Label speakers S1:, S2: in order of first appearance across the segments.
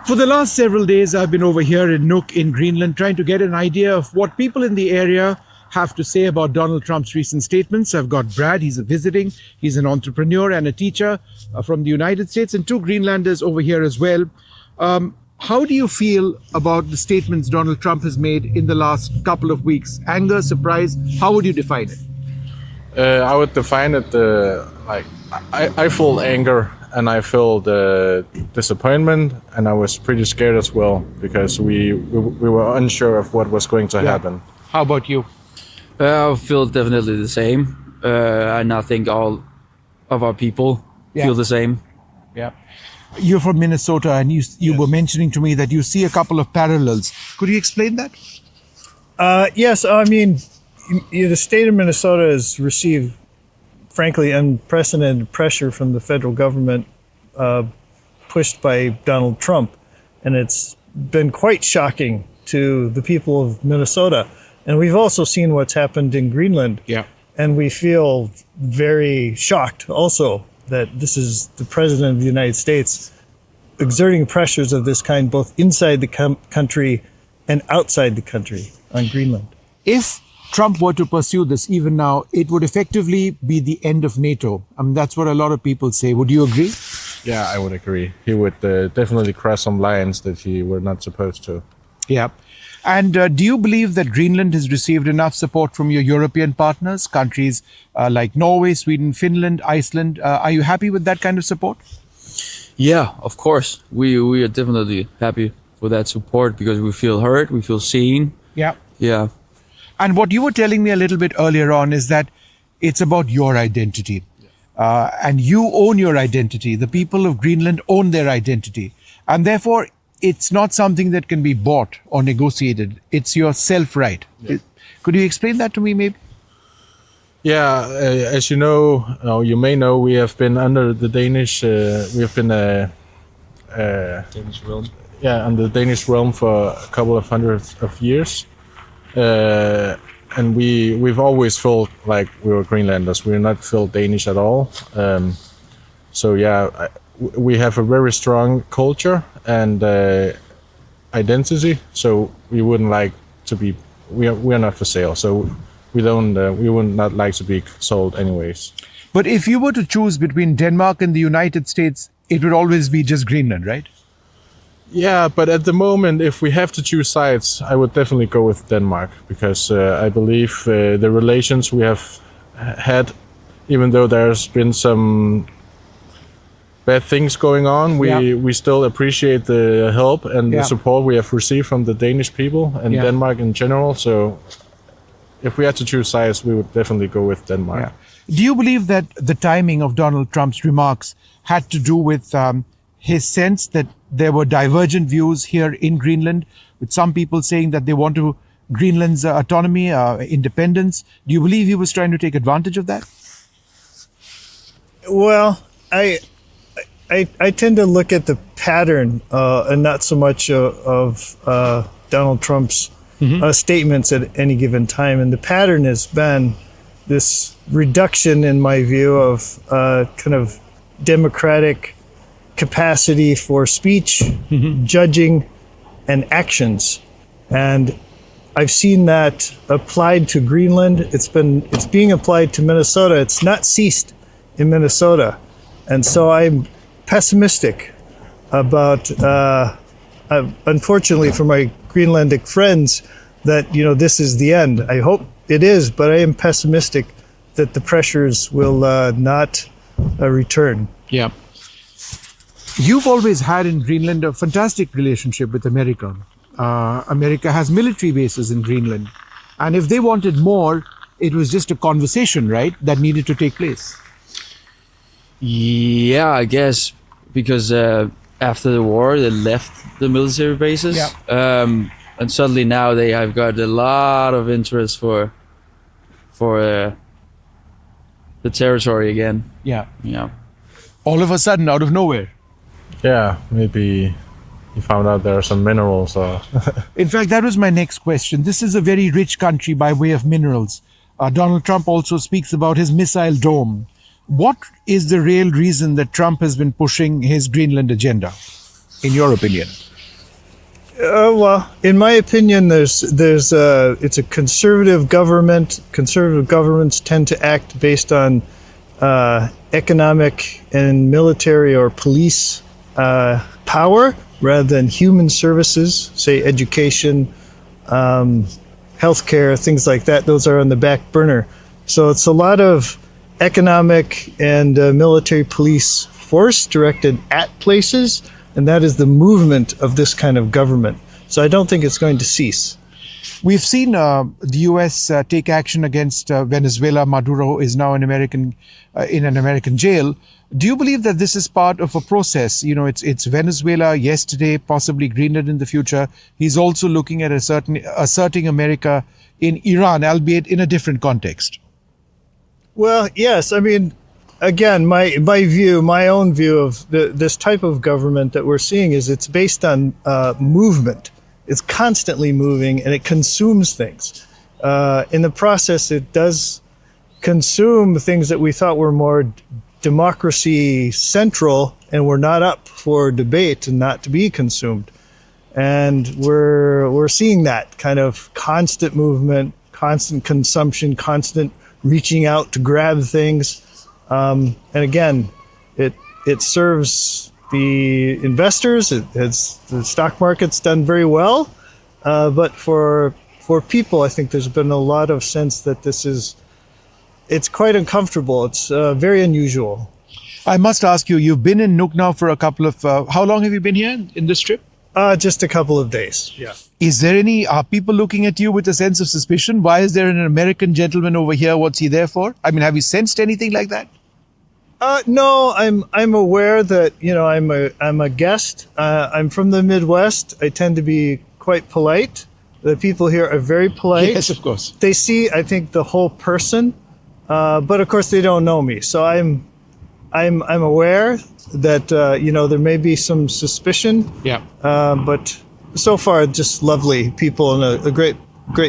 S1: For the last several days, I've been over here in Nuuk in Greenland trying to get an idea of what people in the area have to say about Donald Trump's recent statements. I've got Brad, he's he's an entrepreneur and a teacher from the United States, and two Greenlanders over here as well. How do you feel about the statements Donald Trump has made in the last couple of weeks? Anger, surprise, how would you define it?
S2: I would define it I feel anger and I feel the disappointment, and I was pretty scared as well because we were unsure of what was going to happen.
S1: How about you?
S3: I feel definitely the same, and I think all of our people feel the same.
S1: Yeah. You're from Minnesota, and you were mentioning to me that you see a couple of parallels. Could you explain that?
S4: Yes, I mean, the state of Minnesota has received, frankly, unprecedented pressure from the federal government pushed by Donald Trump. And it's been quite shocking to the people of Minnesota. And we've also seen what's happened in Greenland.
S1: Yeah.
S4: And we feel very shocked also that this is the president of the United States exerting pressures of this kind, both inside the country and outside the country on Greenland.
S1: If Trump were to pursue this even now, it would effectively be the end of NATO. I mean, that's what a lot of people say. Would you agree?
S2: Yeah, I would agree. He would definitely cross some lines that he were not supposed to.
S1: Yeah. And do you believe that Greenland has received enough support from your European partners, countries like Norway, Sweden, Finland, Iceland? Are you happy with that kind of support?
S3: Yeah, of course. We are definitely happy with that support because we feel heard, we feel seen.
S1: Yeah.
S3: Yeah.
S1: And what you were telling me a little bit earlier on is that it's about your identity. And you own your identity. The people of Greenland own their identity. And therefore, it's not something that can be bought or negotiated. It's your self-right. Yeah. Could you explain that to me, maybe?
S2: Yeah, as you know, or you may know, we have been under the Danish. We have been
S3: Danish realm.
S2: Yeah, under the Danish realm for a couple of hundreds of years, and we've always felt like we were Greenlanders. We're not felt Danish at all. So yeah. We have a very strong culture and identity, so we wouldn't like to be. We are not for sale, so we don't. We would not like to be sold, anyways.
S1: But if you were to choose between Denmark and the United States, it would always be just Greenland, right?
S2: Yeah, but at the moment, if we have to choose sides, I would definitely go with Denmark because I believe the relations we have had, even though there's been some bad things going on, we still appreciate the help and the support we have received from the Danish people and Denmark in general. So if we had to choose sides, we would definitely go with Denmark.
S1: Yeah. Do you believe that the timing of Donald Trump's remarks had to do with his sense that there were divergent views here in Greenland, with some people saying that they want to Greenland's autonomy, independence? Do you believe he was trying to take advantage of that?
S4: Well, I tend to look at the pattern and not so much of Donald Trump's statements at any given time. And the pattern has been this reduction, in my view, of kind of democratic capacity for speech, judging, and actions. And I've seen that applied to Greenland. It's being applied to Minnesota. It's not ceased in Minnesota. And so I'm pessimistic about, unfortunately for my Greenlandic friends, that this is the end. I hope it is, but I am pessimistic that the pressures will not return.
S1: Yeah. You've always had in Greenland a fantastic relationship with America. America has military bases in Greenland. And if they wanted more, it was just a conversation, right, that needed to take place.
S3: Yeah, I guess because after the war they left the military bases, and suddenly now they have got a lot of interest for the territory again.
S1: Yeah.
S3: Yeah.
S1: All of a sudden, out of nowhere.
S2: Yeah, maybe he found out there are some minerals.
S1: In fact, that was my next question. This is a very rich country by way of minerals. Donald Trump also speaks about his missile dome. What is the real reason that Trump has been pushing his Greenland agenda, in your opinion?
S4: Well, in my opinion, it's a conservative government. Conservative governments tend to act based on economic and military or police power rather than human services, say education, healthcare, things like that. Those are on the back burner. So it's a lot of economic and military police force directed at places, and that is the movement of this kind of government. So I don't think it's going to cease.
S1: We've seen the U.S. Take action against Venezuela. Maduro is now in an American jail. Do you believe that this is part of a process? You know, it's Venezuela yesterday, possibly Greenland in the future. He's also looking at asserting America in Iran, albeit in a different context.
S4: Well, yes. I mean, again, my own view of this type of government that we're seeing is it's based on movement. It's constantly moving and it consumes things. In the process, it does consume things that we thought were more democracy central and were not up for debate and not to be consumed. And we're seeing that kind of constant movement, constant consumption, constant reaching out to grab things. And again, it serves the investors. The stock market's done very well, but for people, I think there's been a lot of sense that it's quite uncomfortable. It's very unusual.
S1: I must ask you, you've been in Nuuk now for a couple of, how long have you been here in this trip?
S4: Just a couple of days. Yeah.
S1: Are people looking at you with a sense of suspicion? Why is there an American gentleman over here? What's he there for? I mean, have you sensed anything like that?
S4: No, I'm aware that, I'm a guest. I'm from the Midwest. I tend to be quite polite. The people here are very polite.
S1: Yes, of course.
S4: They see, I think, the whole person, but of course they don't know me. So I'm aware that there may be some suspicion.
S1: Yeah.
S4: But so far, just lovely people in a great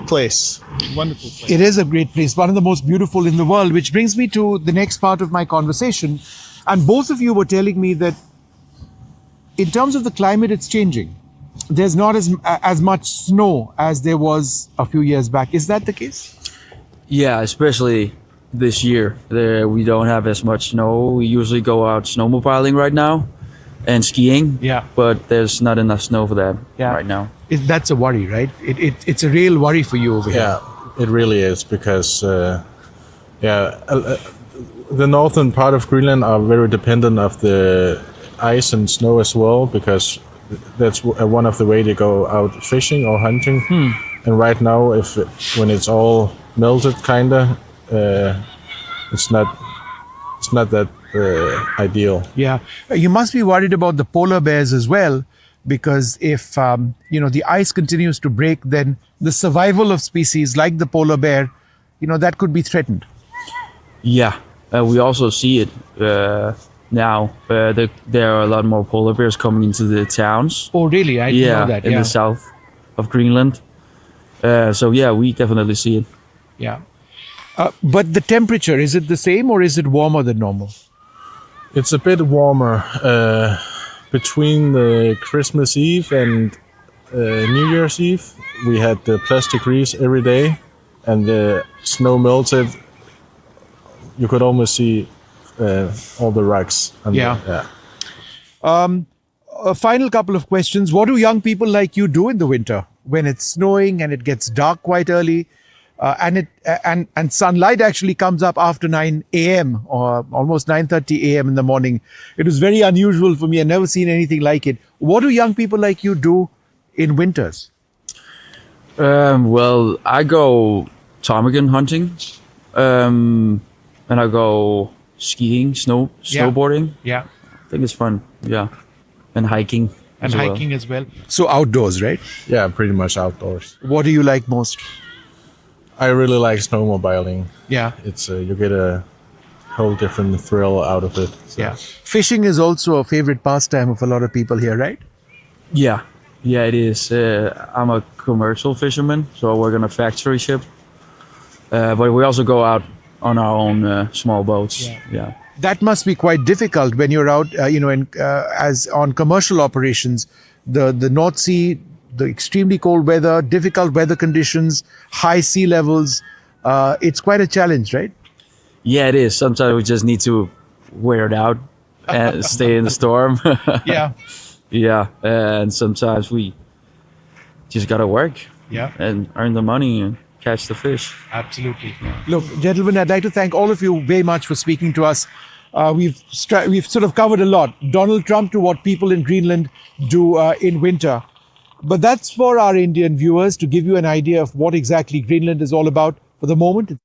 S4: place. Wonderful place.
S1: It is a great place, one of the most beautiful in the world, which brings me to the next part of my conversation. And both of you were telling me that in terms of the climate, it's changing. There's not as much snow as there was a few years back. Is that the case?
S3: Yeah, especially this year. We don't have as much snow. We usually go out snowmobiling right now and skiing.
S1: Yeah.
S3: But there's not enough snow for that right now.
S1: That's a worry, right? It's a real worry for you over here.
S2: Yeah, it really is because, the northern part of Greenland are very dependent of the ice and snow as well, because that's one of the way they go out fishing or hunting. And right now, when it's all melted, kinda, it's not that ideal.
S1: Yeah, you must be worried about the polar bears as well, because if the ice continues to break, then the survival of species like the polar bear, that could be threatened.
S3: Yeah, we also see it now. There are a lot more polar bears coming into the towns.
S1: Oh, really? I didn't know that.
S3: In the south of Greenland. So yeah, we definitely see it.
S1: Yeah. But the temperature, is it the same or is it warmer than normal?
S2: It's a bit warmer. Between the Christmas Eve and New Year's Eve, we had +degrees every day, and the snow melted. You could almost see all the rocks.
S1: A final couple of questions. What do young people like you do in the winter when it's snowing and it gets dark quite early? And sunlight actually comes up after 9 a.m. or almost 9:30 a.m. in the morning. It was very unusual for me. I've never seen anything like it. What do young people like you do in winters?
S3: Well, I go ptarmigan hunting, and I go skiing, snowboarding.
S1: Yeah.
S3: I think it's fun. Yeah, and hiking.
S1: As well. So outdoors, right?
S2: Yeah, pretty much outdoors.
S1: What do you like most?
S2: I really like snowmobiling.
S1: Yeah.
S2: It's you get a whole different thrill out of it. So.
S1: Yeah. Fishing is also a favorite pastime of a lot of people here, right?
S3: Yeah, it is. I'm a commercial fisherman, so I work on a factory ship. But we also go out on our own small boats. Yeah.
S1: That must be quite difficult when you're out, as on commercial operations. The North Sea the extremely cold weather, difficult weather conditions, high sea levels. It's quite a challenge, right?
S3: Yeah, it is. Sometimes we just need to wear it out and stay in the storm.
S1: Yeah.
S3: Yeah, and sometimes we just gotta work
S1: Yeah.
S3: and earn the money and catch the fish.
S1: Absolutely. Look, gentlemen, I'd like to thank all of you very much for speaking to us. We've sort of covered a lot. Donald Trump to what people in Greenland do in winter. But that's for our Indian viewers to give you an idea of what exactly Greenland is all about for the moment.